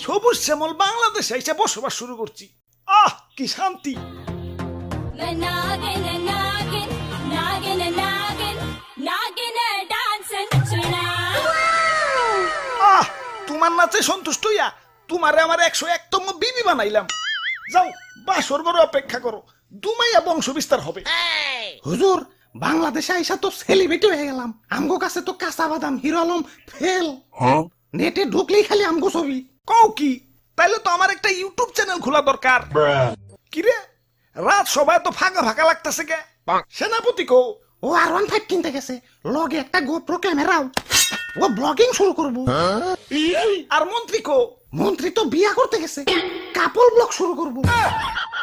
সবুজ শ্যামল বাংলাদেশে এসে বসবাস শুরু করছি। আহ কি শান্তি। नागिन नागिन नागिन नागिन नागिन डांस नचना। আহ তোমার নাচে সন্তুষ্ট হইয়া তোমারে আমার 101তম বিবি বানাইলাম। যাও বাসর ঘরে অপেক্ষা করো, দুমাইয়া বংশ বিস্তার হবে। হুজুর, বাংলাদেশে আইসা তো সেলিব্রিটি হয়ে গেলাম। আমগো কাছে তো কাঁচা বাদাম হিরো আলম ফেল। নেটে ঢুকলেই খালি আমগো ছবি। কও কি? তাইলে তো আমার একটা ইউটিউব চ্যানেল খোলা দরকার। কিরে রাত সবাই তো ফাঁকা ফাঁকা লাগতেছে কে? সেনাপতি কো? ও R15 কিনতে গেছে, লগে একটা গোপ্রো ক্যামেরাও। ও ব্লগিং শুরু করবো। আর মন্ত্রী কো? মন্ত্রী তো বিয়া করতে গেছে, কাপল ব্লগ শুরু করবো।